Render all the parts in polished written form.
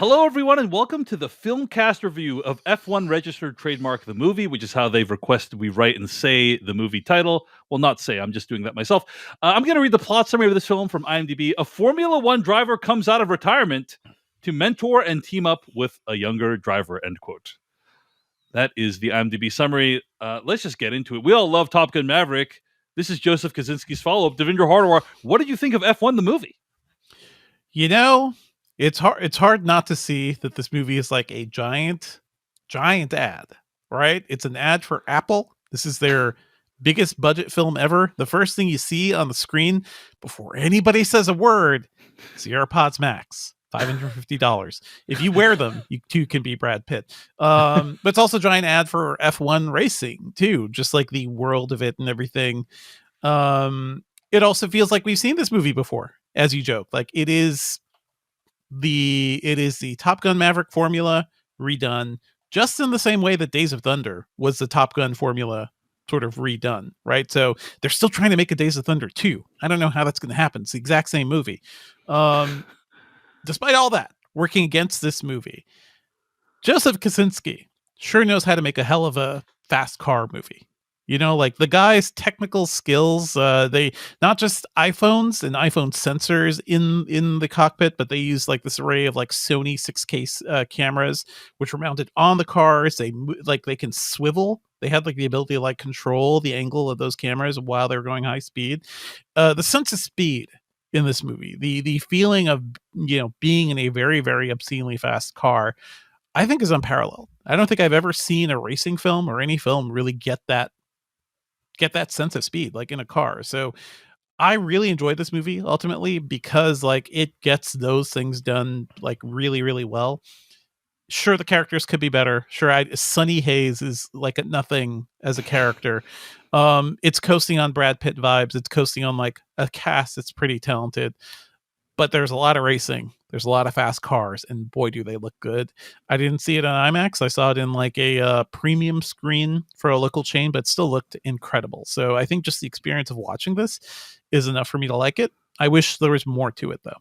Hello, everyone, and welcome to the Filmcast review of F1 Registered Trademark the Movie, which is how they've requested we write and say the movie title. Well, not say, I'm just doing that myself. I'm going to read the plot summary of this film from IMDb. A Formula One driver comes out of retirement to mentor and team up with a younger driver, end quote. That is the IMDb summary. Let's just get into it. We all love Top Gun Maverick. This is Joseph Kosinski's follow-up. Devindra Hardawar, what did you think of F1 the movie? You know, it's hard not to see that this movie is like a giant ad, right? It's an ad for Apple. This is their biggest budget film ever. The first thing you see on the screen before anybody says a word is the AirPods Max. $550. If you wear them, you too can be Brad Pitt. But it's also a giant ad for F1 racing too, just like the world of it and everything. It also feels like we've seen this movie before, as you joke. Like it is the Top Gun Maverick formula redone, just in the same way that Days of Thunder was the Top Gun formula sort of redone, right? So they're still trying to make a Days of Thunder 2. I don't know how that's going to happen. It's the exact same movie. Despite all that, working against this movie, Joseph Kosinski sure knows how to make a hell of a fast car movie. You know, like the guy's technical skills, they not just iPhones and iPhone sensors in the cockpit, but they use like this array of like Sony 6K cameras, which were mounted on the cars. They can swivel. They had like the ability to like control the angle of those cameras while they're going high speed. The sense of speed in this movie, the feeling of, you know, being in a very, very obscenely fast car, I think is unparalleled. I don't think I've ever seen a racing film or any film really get that sense of speed like in a car. So I really enjoyed this movie ultimately because like it gets those things done like really, really well. Sure, the characters could be better. Sure, Sonny Hayes is like nothing as a character. It's coasting on Brad Pitt vibes. It's coasting on like a cast that's pretty talented. But there's a lot of racing. There's a lot of fast cars, and boy, do they look good. I didn't see it on IMAX. I saw it in like a premium screen for a local chain, but it still looked incredible. So I think just the experience of watching this is enough for me to like it. I wish there was more to it, though.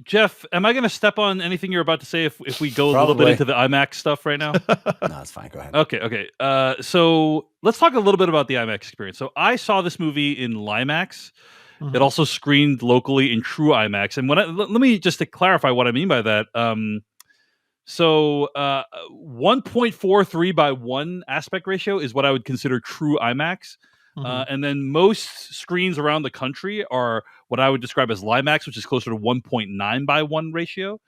Jeff, am I going to step on anything you're about to say if we go a little bit into the IMAX stuff right now? No, it's fine. Go ahead. Okay. So let's talk a little bit about the IMAX experience. So I saw this movie in LIMAX. It also screened locally in True IMAX. And let me just to clarify what I mean by that. 1.43 by 1 aspect ratio is what I would consider True IMAX. And then most screens around the country are what I would describe as LIMAX, which is closer to 1.9 by 1 ratio.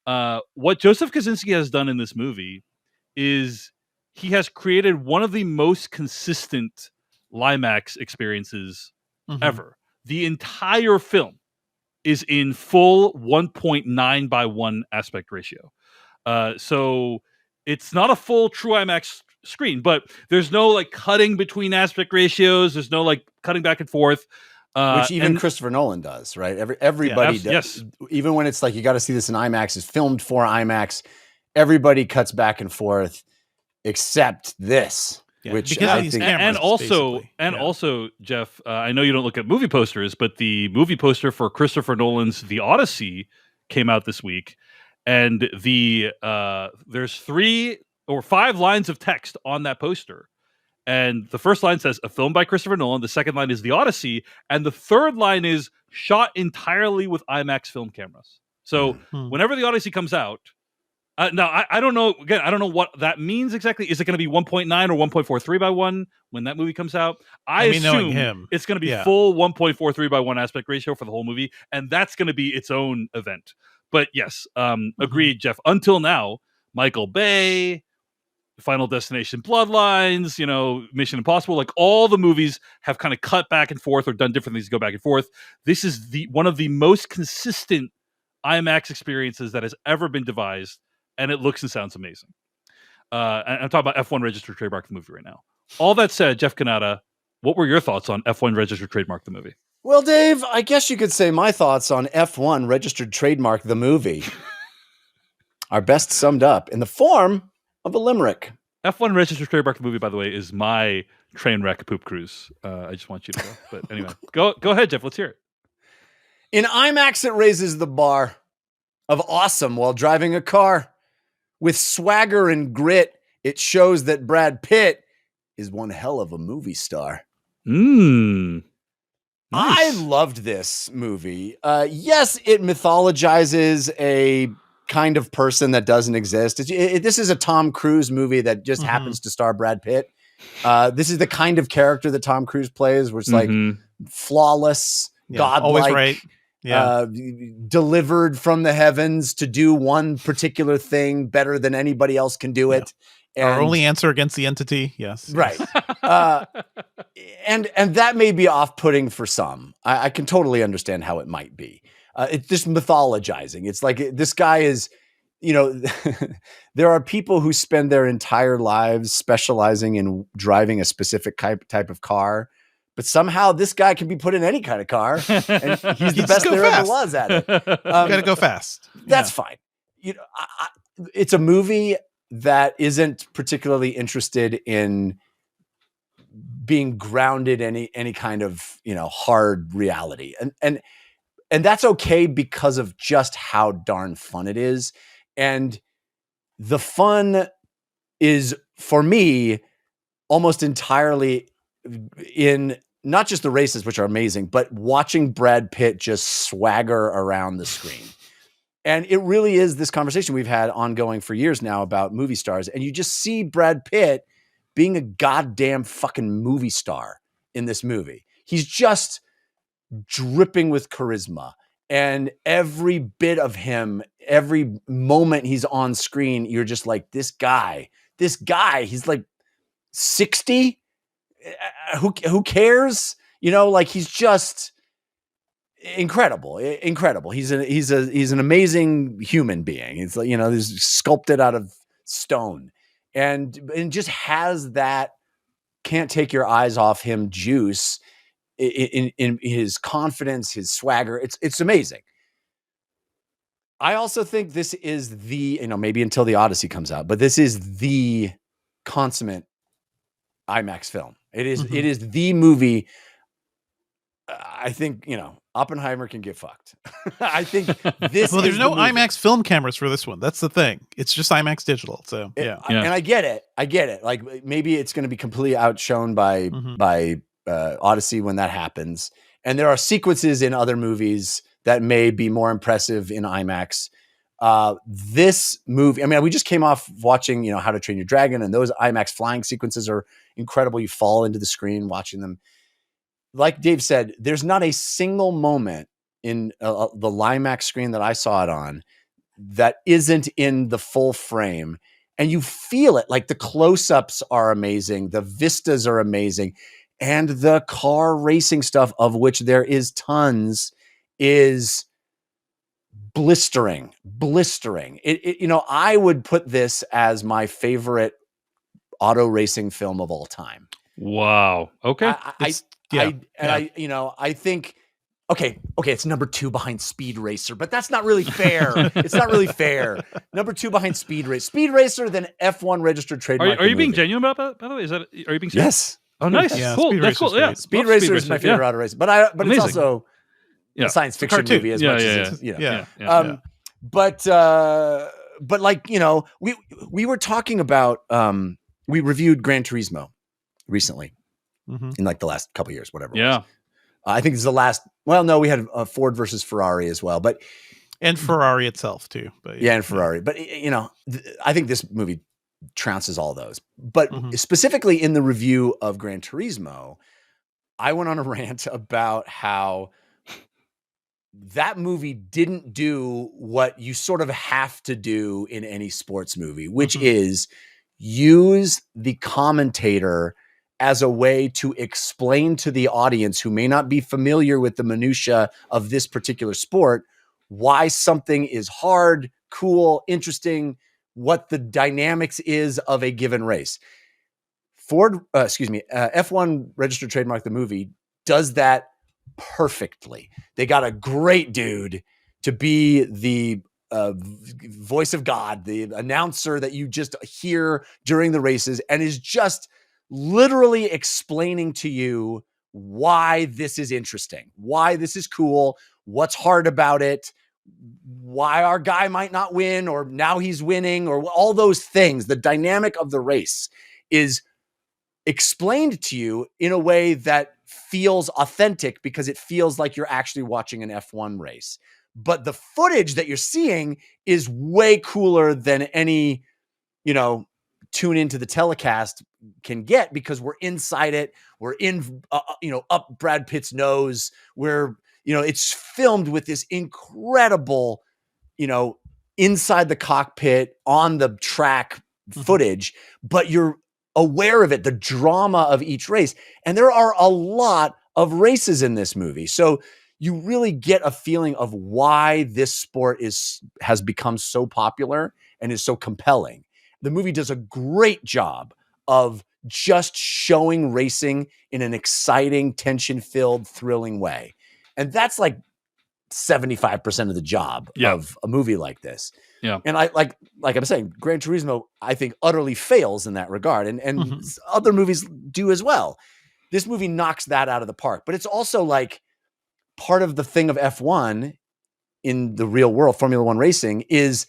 What Joseph Kosinski has done in this movie is he has created one of the most consistent LIMAX experiences ever. The entire film is in full 1.9 by 1 aspect ratio. So it's not a full True IMAX screen, but there's no like cutting between aspect ratios. There's no like cutting back and forth. Which even Christopher Nolan does, right? Everybody does. Yes. Even when it's like you got to see this in IMAX, it's filmed for IMAX. Everybody cuts back and forth except this. Yeah, which because I of these think, cameras, also, Jeff, I know you don't look at movie posters, but the movie poster for Christopher Nolan's The Odyssey came out this week, and there's 3 or 5 lines of text on that poster, and the first line says "A film by Christopher Nolan." The second line is The Odyssey, and the third line is "Shot entirely with IMAX film cameras." So whenever The Odyssey comes out. Now, I don't know. Again, I don't know what that means exactly. Is it going to be 1.9 or 1.43 by 1 when that movie comes out? I assume it's going to be full 1.43 by 1 aspect ratio for the whole movie, and that's going to be its own event. But yes, agreed, Jeff. Until now, Michael Bay, Final Destination Bloodlines, you know, Mission Impossible, like all the movies have kind of cut back and forth or done different things to go back and forth. This is one of the most consistent IMAX experiences that has ever been devised. And it looks and sounds amazing. I'm talking about F1 Registered Trademark the movie right now. All that said, Jeff Kanata, what were your thoughts on F1 Registered Trademark the movie? Well, Dave, I guess you could say my thoughts on F1 Registered Trademark the movie are best summed up in the form of a limerick. F1 Registered Trademark the movie, by the way, is my train wreck poop cruise. I just want you to know. But anyway, go ahead, Jeff. Let's hear it. In IMAX, it raises the bar. of awesome while driving a car. With swagger and grit, it shows that Brad Pitt is one hell of a movie star. Nice. I loved this movie. Yes, it mythologizes a kind of person that doesn't exist. This is a Tom Cruise movie that just happens to star Brad Pitt. This is the kind of character that Tom Cruise plays, where it's like flawless, godlike, always right. Yeah. Delivered from the heavens to do one particular thing better than anybody else can do it. And, our only answer against the entity. Yes. Right. And that may be off-putting for some. I can totally understand how it might be. It's just mythologizing. It's like this guy is, there are people who spend their entire lives specializing in driving a specific type of car. But somehow this guy can be put in any kind of car, and he's the best there ever was at it. You got to go fast. That's fine. It's a movie that isn't particularly interested in being grounded in any kind of hard reality, and that's okay because of just how darn fun it is, and the fun is for me almost entirely in not just the races, which are amazing, but watching Brad Pitt just swagger around the screen. And it really is this conversation we've had ongoing for years now about movie stars. And you just see Brad Pitt being a goddamn fucking movie star in this movie. He's just dripping with charisma. And every bit of him, every moment he's on screen, you're just like, this guy, he's like 60. Who cares? He's just incredible. He's an amazing human being. It's like, he's sculpted out of stone and just has that can't take your eyes off him juice in his confidence, his swagger. It's amazing. I also think this is maybe until the Odyssey comes out, but this is the consummate IMAX film. It is the movie. I think, Oppenheimer can get fucked. I think this well, there's no movie. IMAX film cameras for this one. That's the thing. It's just IMAX digital. So And I get it. Like maybe it's going to be completely outshone by Odyssey when that happens. And there are sequences in other movies that may be more impressive in IMAX. This movie, we just came off watching, How to Train Your Dragon, and those IMAX flying sequences are incredible. You fall into the screen watching them. Like Dave said, there's not a single moment in the IMAX screen that I saw it on that isn't in the full frame. And you feel it. Like the close-ups are amazing. The vistas are amazing. And the car racing stuff, of which there is tons, is blistering. I would put this as my favorite auto racing film of all time. Wow. Okay. I think, okay, it's number 2 behind Speed Racer, but that's not really fair. It's not really fair. Number 2 behind Speed Racer, then F1 registered trademark. Are you being genuine about that? By the way, are you being serious? Yes. Oh, nice. Yeah, cool. Speed That's cool. Racer's Yeah. Speed Racer is my favorite auto race, but it's also a science fiction movie as much as it's, But like, we were talking about, we reviewed Gran Turismo recently in like the last couple of years, whatever. Yeah. I think this is the last, we had Ford versus Ferrari as well, and Ferrari itself too. But and Ferrari, but I think this movie trounces all those, but specifically in the review of Gran Turismo, I went on a rant about how that movie didn't do what you sort of have to do in any sports movie, which is use the commentator as a way to explain to the audience who may not be familiar with the minutia of this particular sport, why something is hard, cool, interesting, what the dynamics is of a given race. F1 registered trademark, the movie, does that perfectly. They got a great dude to be the voice of God, the announcer that you just hear during the races, and is just literally explaining to you why this is interesting, why this is cool, what's hard about it, why our guy might not win, or now he's winning, or all those things. The dynamic of the race is explained to you in a way that feels authentic because it feels like you're actually watching an F1 race. But the footage that you're seeing is way cooler than any, tune into the telecast can get, because we're inside it. We're in, up Brad Pitt's nose. It's filmed with this incredible, inside the cockpit, on the track footage, but you're aware of it, the drama of each race. And there are a lot of races in this movie. So you really get a feeling of why this sport has become so popular and is so compelling. The movie does a great job of just showing racing in an exciting, tension-filled, thrilling way. And that's like 75% of the job of a movie like this. Yeah. And I like I'm saying, Gran Turismo, I think, utterly fails in that regard. And other movies do as well. This movie knocks that out of the park. But it's also like part of the thing of F1 in the real world, Formula One racing, is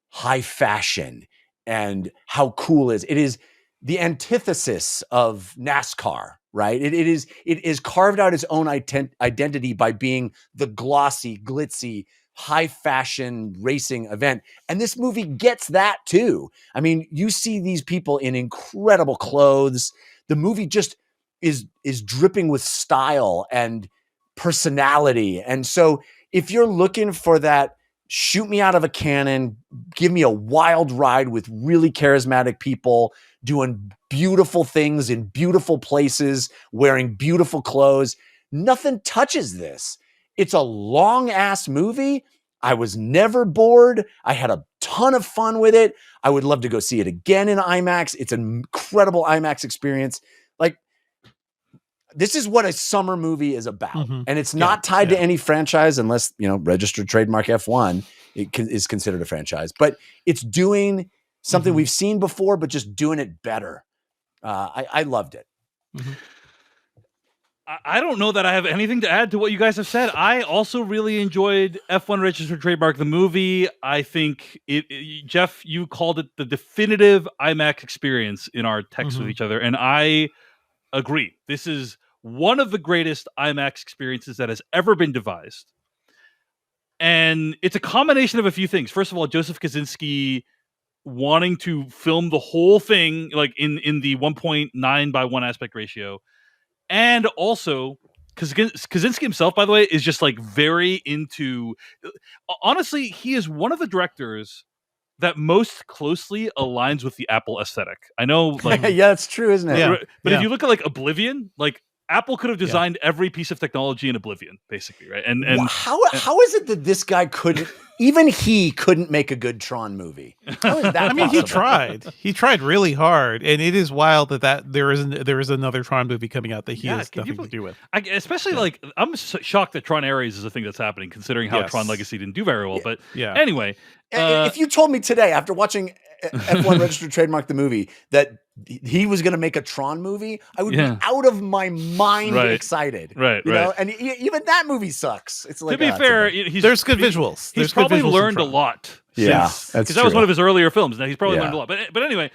high fashion and how cool it is the antithesis of NASCAR, right? It is carved out its own identity by being the glossy, glitzy, high fashion racing event. And this movie gets that too. I mean, you see these people in incredible clothes. The movie just is dripping with style and personality. And so if you're looking for that, shoot me out of a cannon, give me a wild ride with really charismatic people doing beautiful things in beautiful places, wearing beautiful clothes, nothing touches this. It's a long ass movie. I was never bored. I had a ton of fun with it. I would love to go see it again in IMAX. It's an incredible IMAX experience. Like, this is what a summer movie is about. And it's not tied to any franchise unless, registered trademark F1 is considered a franchise. But it's doing something we've seen before, but just doing it better. I loved it. I don't know that I have anything to add to what you guys have said. I also really enjoyed F1 Registered Trademark, the movie. I think Jeff, you called it the definitive IMAX experience in our text with each other. And I agree. This is one of the greatest IMAX experiences that has ever been devised. And it's a combination of a few things. First of all, Joseph Kosinski wanting to film the whole thing like in the 1.9 by 1 aspect ratio. And also, Kosinski himself, by the way, is just like very into... Honestly, he is one of the directors that most closely aligns with the Apple aesthetic. I know, like... yeah, it's true, isn't it? Yeah. But if you look at like Oblivion, like Apple could have designed every piece of technology in Oblivion, basically, right? And how is it that this guy couldn't, even he couldn't make a good Tron movie? How is that I mean, possible? he tried really hard, and it is wild that there is another Tron movie coming out that he has nothing to do with. Especially like, I'm shocked that Tron Ares is a thing that's happening, considering how Tron Legacy didn't do very well. But anyway, if you told me today, after watching F1 Registered Trademark the movie, that he was going to make a Tron movie, I would be out of my mind excited. Right. And even that movie sucks. It's like, to be fair, there's good visuals. He's probably learned a lot. Because that was one of his earlier films. Now he's probably learned a lot. But anyway,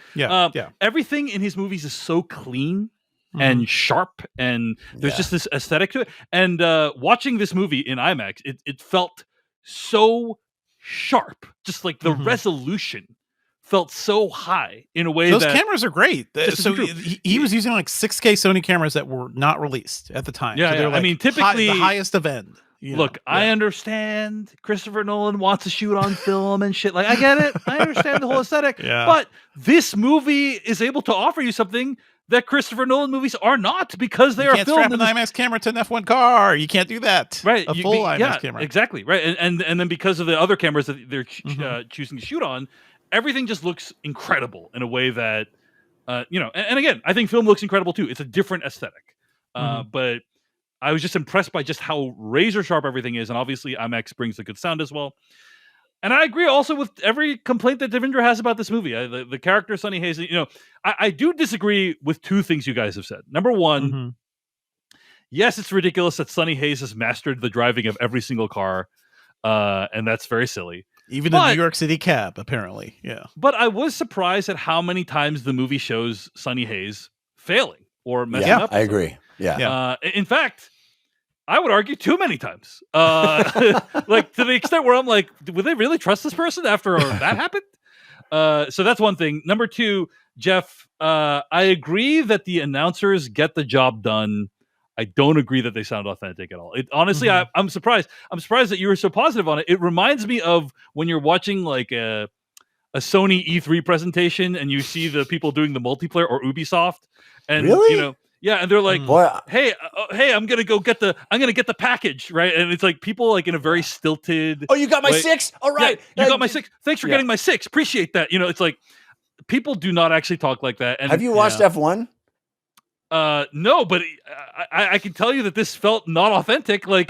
everything in his movies is so clean and sharp, and there's just this aesthetic to it. And watching this movie in IMAX, it felt so sharp. Just like the resolution felt so high in a way those cameras are great. So he was using like 6K Sony cameras that were not released at the time. Yeah, so they're like I mean, typically the highest of end. Look, I understand Christopher Nolan wants to shoot on film and shit. Like, I get it. I understand the whole aesthetic. But this movie is able to offer you something that Christopher Nolan movies are not, because they are filmed in an IMAX camera to an F1 car. You can't do that. Right. A full IMAX camera. Exactly. Right. And then because of the other cameras that they're choosing to shoot on, everything just looks incredible in a way that, and again, I think film looks incredible too. It's a different aesthetic. But I was just impressed by just how razor sharp everything is. And obviously IMAX brings a good sound as well. And I agree also with every complaint that Devindra has about this movie. The character Sonny Hayes, I do disagree with two things you guys have said. Number one, yes, it's ridiculous that Sonny Hayes has mastered the driving of every single car. and that's very silly. Even But- a New York City cab, apparently. Yeah. But I was surprised at how many times the movie shows Sonny Hayes failing or messing Yeah, up. I agree. Yeah. In fact, I would argue too many times. Like to the extent where I'm like, would they really trust this person after that happened? So that's one thing. Number two, Jeff, I agree that the announcers get the job done. I don't agree that they sound authentic at all. Honestly, I'm surprised. I'm surprised that you were so positive on it. It reminds me of when you're watching like a Sony E3 presentation and you see the people doing the multiplayer or Ubisoft, and Really? yeah, and they're like, Boy, hey, I'm gonna get the package, right? And it's like people like in a very stilted. oh, you got my way. 6? All right. Yeah, you got my 6. Thanks for yeah. getting my 6. Appreciate that. It's like people do not actually talk like that. And Have you watched F1? no, but I can tell you that this felt not authentic. Like,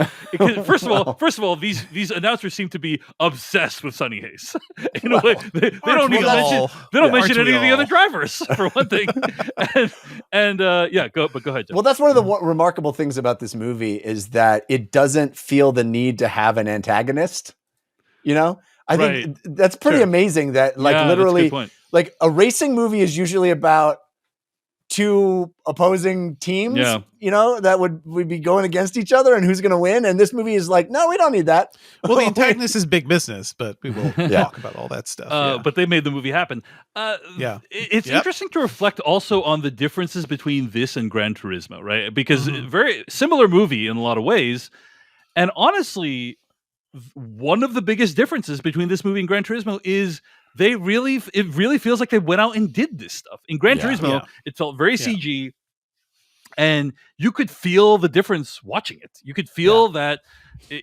first of all, these announcers seem to be obsessed with Sonny Hayes. In a way, they don't even mention any of the other drivers for one thing. and go ahead, Jeff. Well, that's one of the remarkable things about this movie is that it doesn't feel the need to have an antagonist. I think that's pretty amazing. That literally, like a racing movie is usually about two opposing teams, that would be going against each other and who's going to win. And this movie is like, no, we don't need that. Well, the antagonist is big business, but we will talk about all that stuff. But they made the movie happen. It's interesting to reflect also on the differences between this and Gran Turismo, right? Because very similar movie in a lot of ways. And honestly, one of the biggest differences between this movie and Gran Turismo is it really feels like they went out and did this stuff. In Gran Turismo, it felt very CG, and you could feel the difference watching it. You could feel that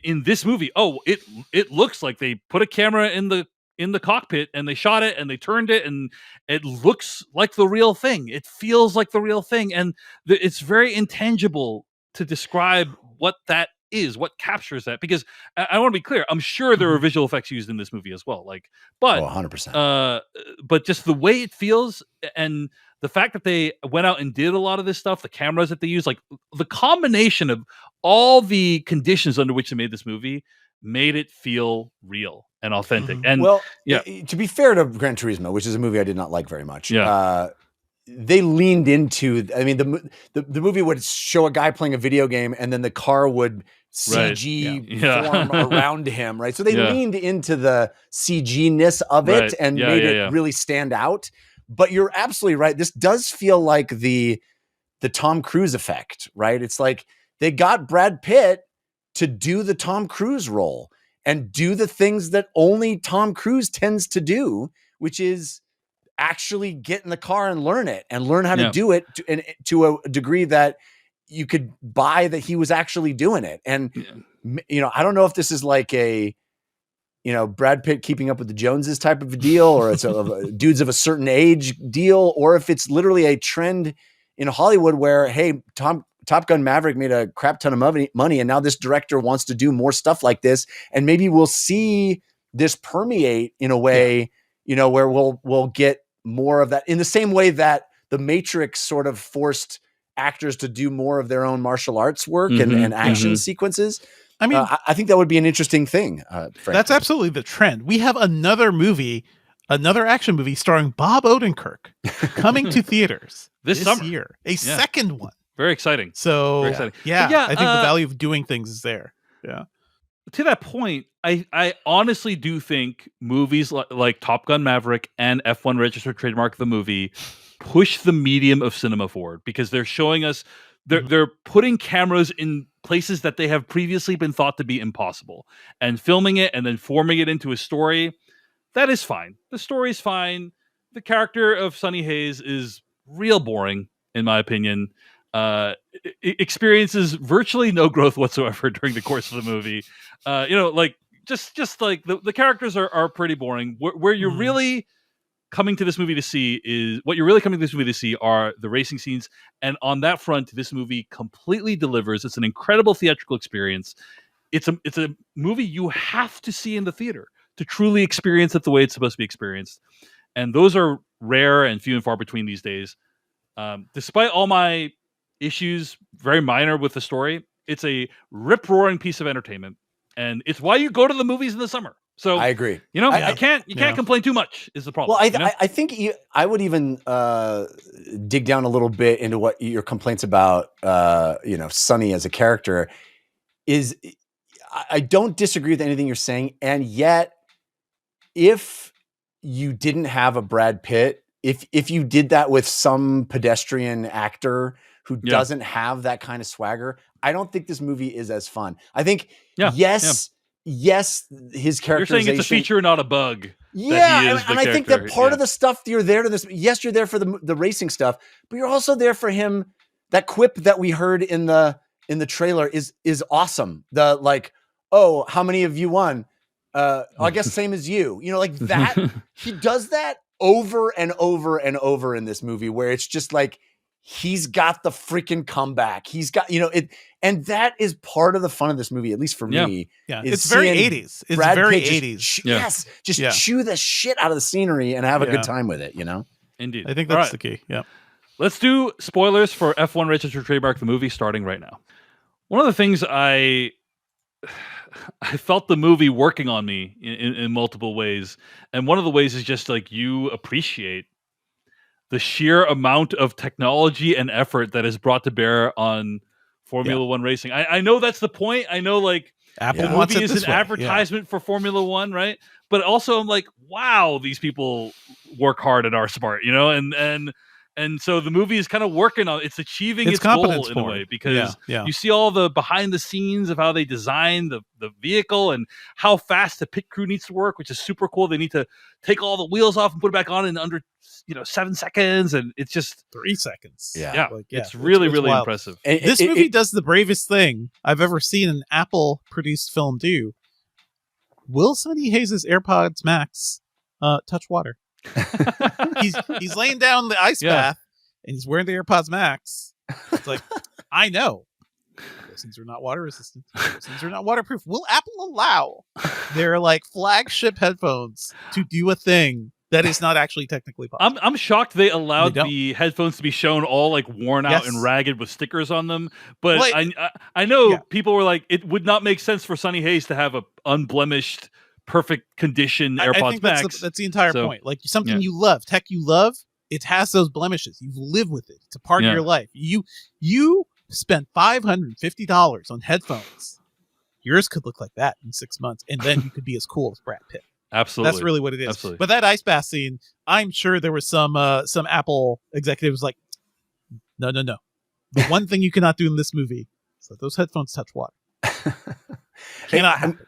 in this movie. Oh, it looks like they put a camera in the cockpit and they shot it and they turned it and it looks like the real thing. It feels like the real thing, and it's very intangible to describe what that is, what captures that, because I want to be clear, I'm sure there are visual effects used in this movie as well, but 100%. But just the way it feels and the fact that they went out and did a lot of this stuff, the cameras that they use, like the combination of all the conditions under which they made this movie made it feel real and authentic. And to be fair to Gran Turismo, which is a movie I did not like very much, they leaned into, I mean, the movie would show a guy playing a video game and then the car would CG form around him, right? So they leaned into the CG-ness of it and made it really stand out. But you're absolutely right. This does feel like the Tom Cruise effect, right? It's like they got Brad Pitt to do the Tom Cruise role and do the things that only Tom Cruise tends to do, which is actually get in the car and learn it and learn how to do it to a degree that you could buy that he was actually doing it. And, I don't know if this is like a, Brad Pitt keeping up with the Joneses type of a deal, or it's a dudes of a certain age deal, or if it's literally a trend in Hollywood where, hey, Top Gun Maverick made a crap ton of money. And now this director wants to do more stuff like this. And maybe we'll see this permeate in a way, where we'll get more of that in the same way that The Matrix sort of forced actors to do more of their own martial arts work and action sequences. I mean, I think that would be an interesting thing. That's absolutely the trend. We have another action movie starring Bob Odenkirk coming to theaters this year. A second one. Very exciting. So, very exciting. I think the value of doing things is there. Yeah. To that point, I honestly do think movies like Top Gun Maverick and F1 Registered Trademark the movie push the medium of cinema forward, because they're showing us they're putting cameras in places that they have previously been thought to be impossible and filming it and then forming it into a story. That is fine. The story's fine. The character of Sonny Hayes is real boring, in my opinion. Experiences virtually no growth whatsoever during the course of the movie. Just like the characters are pretty boring. Where you're really coming to this movie to see are the racing scenes, and on that front, this movie completely delivers. It's an incredible theatrical experience. It's a movie you have to see in the theater to truly experience it the way it's supposed to be experienced, and those are rare and few and far between these days. Despite all my issues, very minor with the story, it's a rip-roaring piece of entertainment. and it's why you go to the movies in the summer. So I agree. You know, I- you can't complain too much. Is the problem? Well, I think I would even dig down a little bit into what your complaints about, Sonny as a character is. I don't disagree with anything you're saying, and yet, if you didn't have a Brad Pitt, if you did that with some pedestrian actor who doesn't have that kind of swagger, I don't think this movie is as fun. I think yes, his characterization. You're saying it's a feature, not a bug. Yeah, and I think that part of the stuff you're there to this. Yes, you're there for the racing stuff, but you're also there for him. That quip that we heard in the trailer is awesome. The like, oh, how many of you won? I guess same as you. You know, like that. He does that over and over and over in this movie, where it's just like he's got the freaking comeback. He's got it, and that is part of the fun of this movie, at least for me. Yeah, it's very 80s. It's Brad very Pitt 80s. Yes, just chew the shit out of the scenery and have a good time with it. Indeed. I think that's the key. Yeah. Let's do spoilers for F1 Registered Trademark, the movie, starting right now. One of the things I felt the movie working on me in multiple ways, and one of the ways is just like you appreciate the sheer amount of technology and effort that is brought to bear on Formula One racing. I know that's the point. I know, like, Apple the wants movie it is this an way. advertisement for Formula One, right? But also, I'm like, wow, these people work hard and are smart, and so the movie is kind of working on it's achieving its goal in a way, because you see all the behind the scenes of how they design the vehicle and how fast the pit crew needs to work, which is super cool. They need to take all the wheels off and put it back on in under 7 seconds, and it's just 3 seconds. It's really wild. impressive. This movie does the bravest thing I've ever seen an Apple produced film do. Will Sonny Hayes' AirPods Max touch water? he's laying down the ice bath and he's wearing the AirPods Max. It's like, I know those things are not water resistant. Those things are not waterproof. Will Apple allow their like flagship headphones to do a thing that is not actually technically possible? I'm shocked they allowed the headphones to be shown all like worn out and ragged with stickers on them. But I know people were like, it would not make sense for Sonny Hayes to have a unblemished, perfect condition AirPods I think Max. That's the entire point. Like something you love, tech you love, it has those blemishes. You live with it. It's a part of your life. You spent $550 on headphones. Yours could look like that in 6 months, and then you could be as cool as Brad Pitt. Absolutely, that's really what it is. Absolutely. But that ice bath scene, I'm sure there was some Apple executives like, no. The one thing you cannot do in this movie is let those headphones touch water. Cannot happen.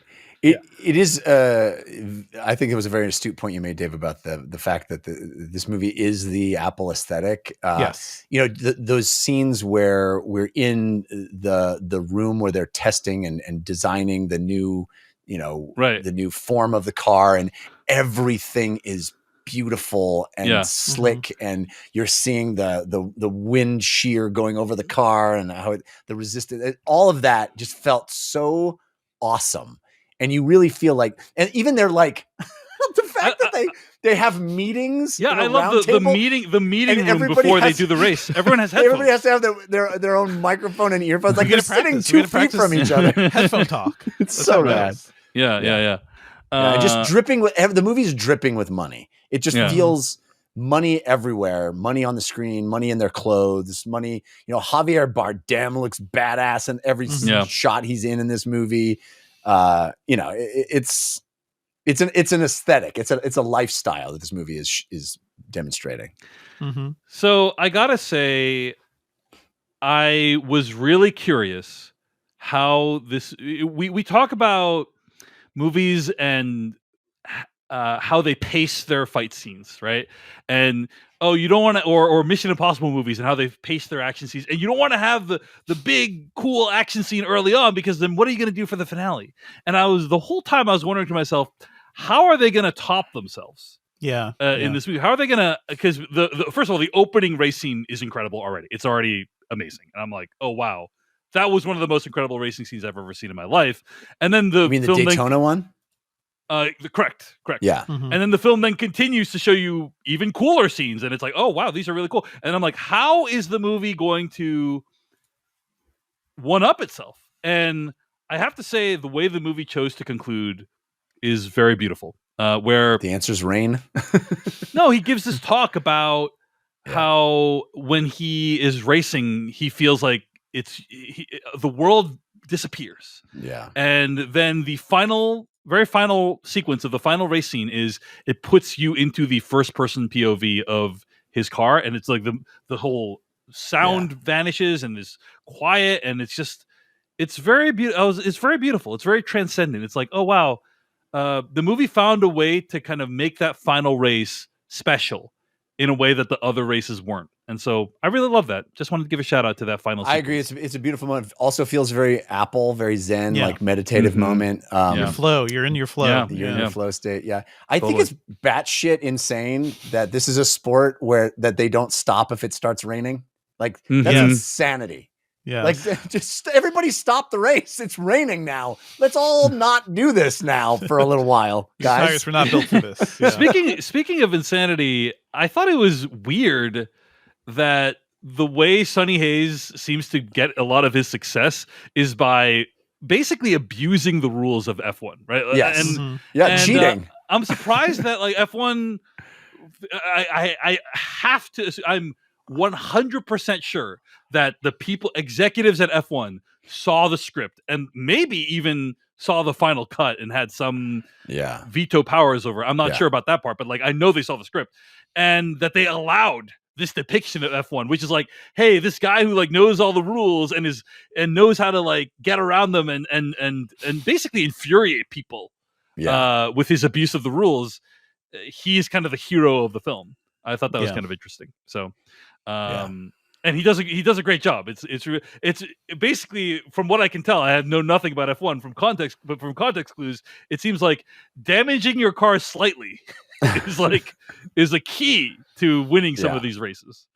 It is. I think it was a very astute point you made, Dave, about the fact that this movie is the Apple aesthetic. Yes. Those scenes where we're in the room where they're testing and designing the new, the new form of the car, and everything is beautiful and slick, and you're seeing the wind shear going over the car and how the resistance, all of that just felt so awesome. And you really feel like, and even they're like, the fact that they have meetings. Yeah, I love the meeting room before they do the race. Everyone has headphones. Everybody has to have their own microphone and earphones. Like they're sitting 2 feet from each other. Headphone talk. It's so bad. Yeah. Just dripping with the movie's dripping with money. It just feels money everywhere. Money on the screen. Money in their clothes. Money. Javier Bardem looks badass in every shot he's in this movie. It's an aesthetic. It's a lifestyle that this movie is demonstrating. Mm-hmm. So I gotta say, I was really curious how this. We talk about movies and how they pace their fight scenes, right? And you don't want to, or Mission Impossible movies and how they pace their action scenes, and you don't want to have the big cool action scene early on, because then what are you going to do for the finale? And the whole time I was wondering to myself, how are they going to top themselves? In this movie, how are they going to? Because the first of all, the opening race scene is incredible already. It's already amazing, and I'm like, oh wow, that was one of the most incredible racing scenes I've ever seen in my life. And then you mean the Daytona one? Correct. Yeah. Mm-hmm. And then the film then continues to show you even cooler scenes, and it's like, oh wow, these are really cool. And I'm like, how is the movie going to one up itself? And I have to say the way the movie chose to conclude is very beautiful. Where The answer's rain. no, he gives this talk about Yeah. how when he is racing, he feels like the world disappears. Yeah. And then the very final sequence of the final race scene is it puts you into the first person POV of his car, and it's like the whole sound vanishes and is quiet, and it's very beautiful. It's very beautiful. It's very transcendent. It's like, oh wow, the movie found a way to kind of make that final race special in a way that the other races weren't. And so I really love that. Just wanted to give a shout out to that final sequence. I agree. It's a beautiful moment. Also feels very Apple, very Zen, Yeah. like meditative moment. Your flow. You're in your flow. Yeah. You're in your flow state. Yeah. I Totally. think it's batshit insane that this is a sport that they don't stop if it starts raining. Like that's insanity. Yeah. Like just everybody stop the race. It's raining now. Let's all not do this now for a little while, These tires guys. were not built for this. Yeah. Speaking of insanity, I thought it was weird that the way Sonny Hayes seems to get a lot of his success is by basically abusing the rules of F1, right? Yes. And, Cheating. I'm surprised that like F1, I have to, I'm 100% sure that the executives at F1 saw the script and maybe even saw the final cut and had some veto powers over. I'm not sure about that part, but like I know they saw the script and that they allowed this depiction of F1, which is like, hey, this guy who like knows all the rules and knows how to like get around them and basically infuriate people with his abuse of the rules. He's kind of the hero of the film. I thought that was kind of interesting. So, and he does a great job. It's basically, from what I can tell, I know nothing about F1 from context, but from context clues, it seems like damaging your car slightly is a key to winning some of these races.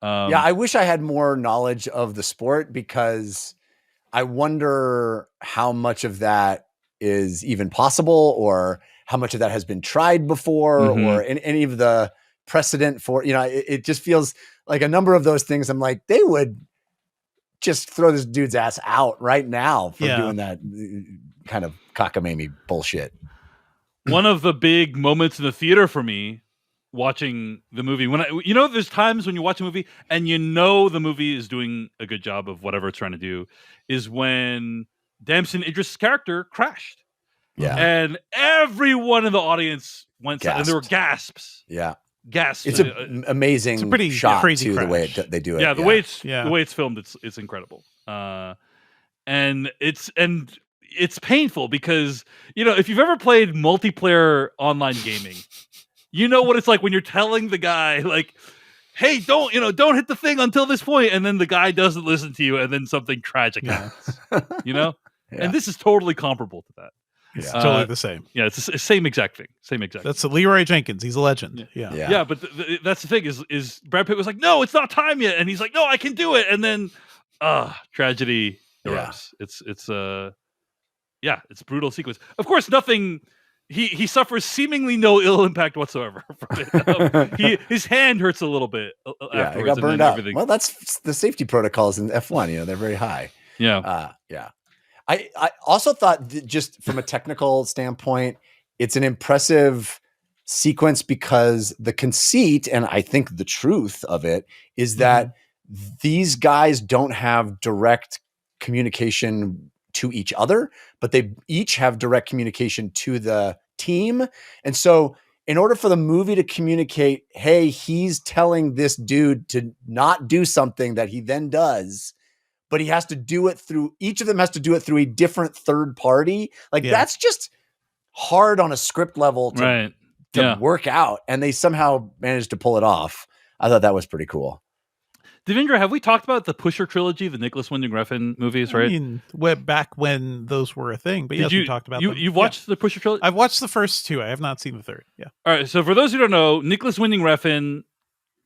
I wish I had more knowledge of the sport because I wonder how much of that is even possible or how much of that has been tried before or any of the precedent for, it just feels like a number of those things. I'm like, they would just throw this dude's ass out right now for doing that kind of cockamamie bullshit. One of the big moments in the theater for me watching the movie, when there's times when you watch a movie and the movie is doing a good job of whatever it's trying to do, is when Damson Idris' character crashed. Yeah. And everyone in the audience went and there were gasps. Yeah. Gasps. It's an amazing it's a pretty shot crazy too, crash. the way they do it. Yeah, the way it's filmed, it's incredible. And it's painful because, if you've ever played multiplayer online gaming, you know what it's like when you're telling the guy like, hey, don't hit the thing until this point, and then the guy doesn't listen to you, and then something tragic happens. And this is totally comparable to that. It's totally the same. Yeah, it's the same exact thing. That's Leroy Jenkins. He's a legend. Yeah. But that's the thing is Brad Pitt was like, no, it's not time yet, and he's like, no, I can do it, and then tragedy erupts. It's a brutal sequence. Of course, nothing. He suffers seemingly no ill impact whatsoever from it. His hand hurts a little bit afterwards. It got burned out. Everything. Well, that's the safety protocols in F1. They're very high. Yeah. I also thought that just from a technical standpoint, it's an impressive sequence because the conceit, and I think the truth of it, is that these guys don't have direct communication to each other, but they each have direct communication to the team. And so in order for the movie to communicate, hey, he's telling this dude to not do something that he then does, but he has to do it through, each of them has to do it through a different third party. Like that's just hard on a script level to work out. And they somehow managed to pull it off. I thought that was pretty cool. Devindra, have we talked about the Pusher trilogy, the Nicholas Winding Refn movies, right? I mean, back when those were a thing, but yes, we talked about them. You've watched the Pusher trilogy? I've watched the first two. I have not seen the third. Yeah. All right. So for those who don't know, Nicholas Winding Refn,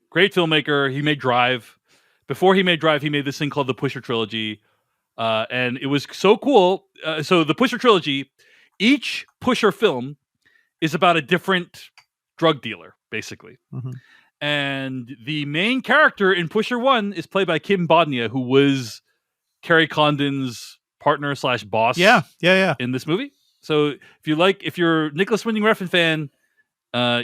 great filmmaker. He made Drive. Before he made Drive, he made this thing called the Pusher trilogy. And it was so cool. So the Pusher trilogy, each Pusher film is about a different drug dealer, basically. And the main character in Pusher 1 is played by Kim Bodnia, who was Kerry Condon's partner / boss. Yeah. In this movie. So if you're Nicholas Winding Refn fan,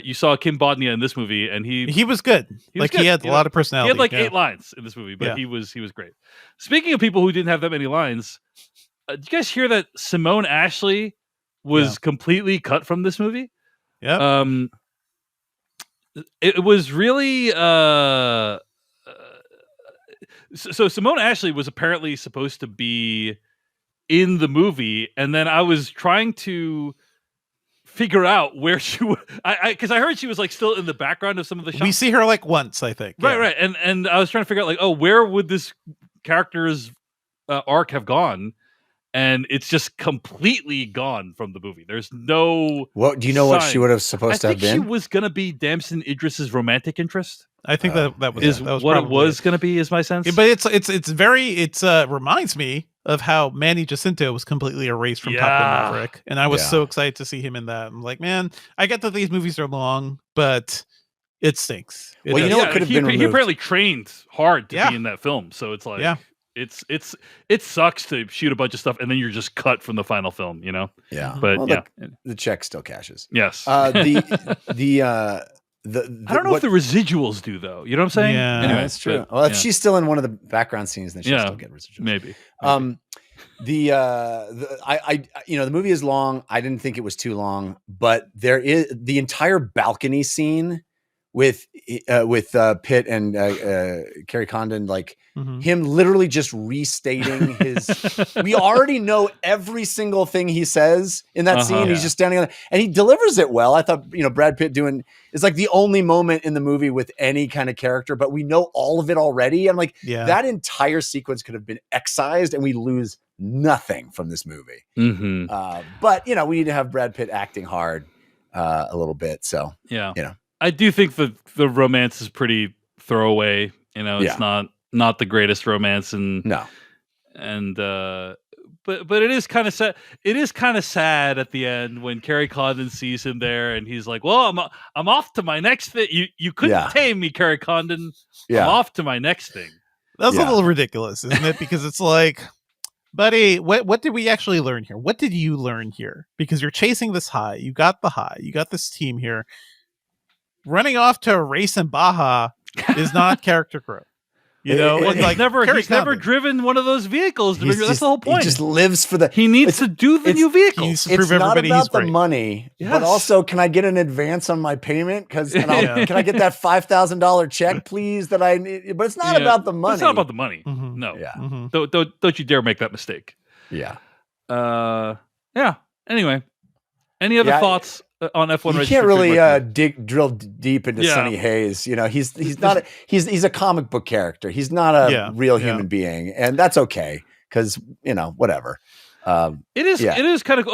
you saw Kim Bodnia in this movie, and he was good. He had a lot of personality. He had like 8 lines in this movie, but he was great. Speaking of people who didn't have that many lines, did you guys hear that Simone Ashley was completely cut from this movie? Yeah. It was really so Simone Ashley was apparently supposed to be in the movie, and then I was trying to figure out where she was. Because I heard she was like still in the background of some of the shots. We see her like once, I think. Right. And I was trying to figure out like, where would this character's arc have gone? And it's just completely gone from the movie. There's no. What do you know? What she would have supposed to have been? She was gonna be Damson Idris's romantic interest. I think that was what it was gonna be. Is my sense. But it reminds me of how Manny Jacinto was completely erased from Top Gun Maverick, and I was so excited to see him in that. I'm like, man, I get that these movies are long, but it stinks. Well, you know what could have been removed? He apparently trained hard to be in that film, so it's like, it sucks to shoot a bunch of stuff and then you're just cut from the final film, you know? Yeah, but the check still cashes. Yes. I don't know if the residuals do though. You know what I'm saying? Yeah, anyway, that's true. Well, if she's still in one of the background scenes, then she'll still get residuals. Maybe. The movie is long. I didn't think it was too long, but there is the entire balcony scene with Pitt and Kerry Condon, like him literally just restating his. We already know every single thing he says in that scene. He's just standing on it, and he delivers it well. I thought Brad Pitt is like the only moment in the movie with any kind of character, but we know all of it already. I'm like, that entire sequence could have been excised, and we lose nothing from this movie. But we need to have Brad Pitt acting hard a little bit. So I do think the romance is pretty throwaway. It's not the greatest romance, and but it is kind of sad. It is kind of sad at the end when Kerry Condon sees him there, and he's like, "Well, I'm off to my next thing. You couldn't tame me, Kerry Condon. I'm off to my next thing." That's a little ridiculous, isn't it? Because it's like, buddy, what did we actually learn here? What did you learn here? Because you're chasing this high. You got the high. You got this team here. Running off to a race in Baja is not character growth. He's never driven one of those vehicles. That's the whole point. He just lives for the. He needs to do the new vehicle. He needs to prove everybody he's great. It's not about the money, but also, can I get an advance on my payment? Can I get that $5,000 check, please? That I need. But it's not about the money. It's not about the money. No. Yeah. Don't you dare make that mistake. Yeah. Yeah. Anyway, any other thoughts on F1? You can't really drill deep into Sonny Hayes. He's not. He's a comic book character. He's not a real human being, and that's okay because whatever. It is kind of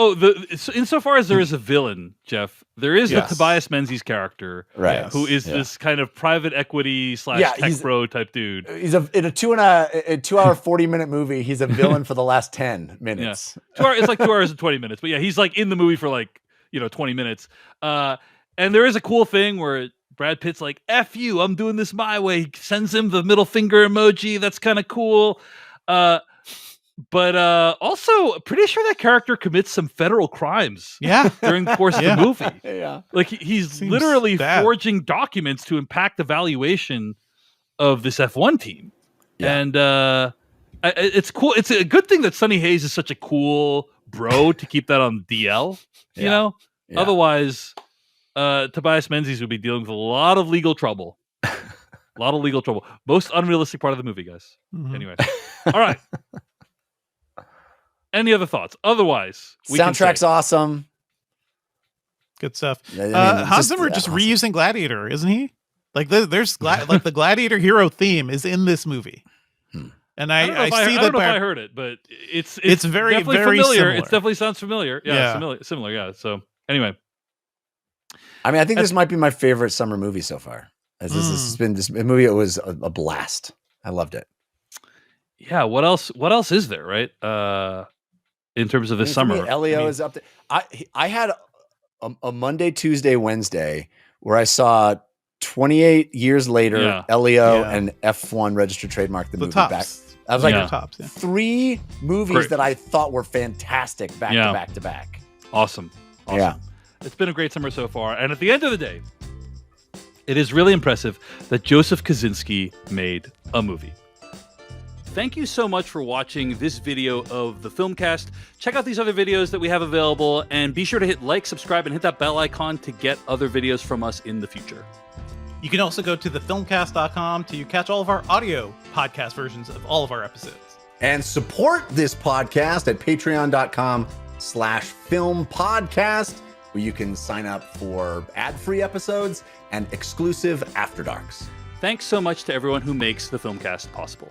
insofar as there is a villain, Jeff. There is the Tobias Menzies character, right? Who is this kind of private equity / tech bro type dude. He's in a 2 hour 40-minute movie. He's a villain for the last 10 minutes. Yeah. It's like 2 hours and 20 minutes, but he's like in the movie for like 20 minutes. And there is a cool thing where Brad Pitt's like, "F you, I'm doing this my way." He sends him the middle finger emoji. That's kind of cool. But also pretty sure that character commits some federal crimes. During the course of the movie. Yeah. Like he's literally forging documents to impact the valuation of this F1 team. Yeah. And it's cool. It's a good thing that Sonny Hayes is such a cool bro to keep that on DL. Yeah. Otherwise, Tobias Menzies would be dealing with a lot of legal trouble. Most unrealistic part of the movie, guys. Anyway. All right. Any other thoughts? Otherwise, soundtrack's awesome. Good stuff. Hans Zimmer just reusing Gladiator, isn't he? Like there's like the Gladiator hero theme is in this movie. And I see that. I don't know if I heard it, but it's very, definitely very familiar. similar. It definitely sounds familiar. Similar. Yeah. So anyway, I think this might be my favorite summer movie so far. This movie. It was a blast. I loved it. Yeah. What else is there? Right. In terms of this summer, Elio is up there. I had a Monday, Tuesday, Wednesday where I saw 28 years later Elio and F1 registered trademark the movie tops. I was like, Yeah. tops. Yeah. 3 movies Great. that I thought were fantastic back Yeah. to back to back. Awesome. Yeah. It's been a great summer so far. And at the end of the day, it is really impressive that Joseph Kosinski made a movie. Thank you so much for watching this video of the Filmcast. Check out these other videos that we have available, and be sure to hit like, subscribe, and hit that bell icon to get other videos from us in the future. You can also go to thefilmcast.com to catch all of our audio podcast versions of all of our episodes. And support this podcast at patreon.com/filmpodcast, where you can sign up for ad-free episodes and exclusive After Darks. Thanks so much to everyone who makes the Filmcast possible.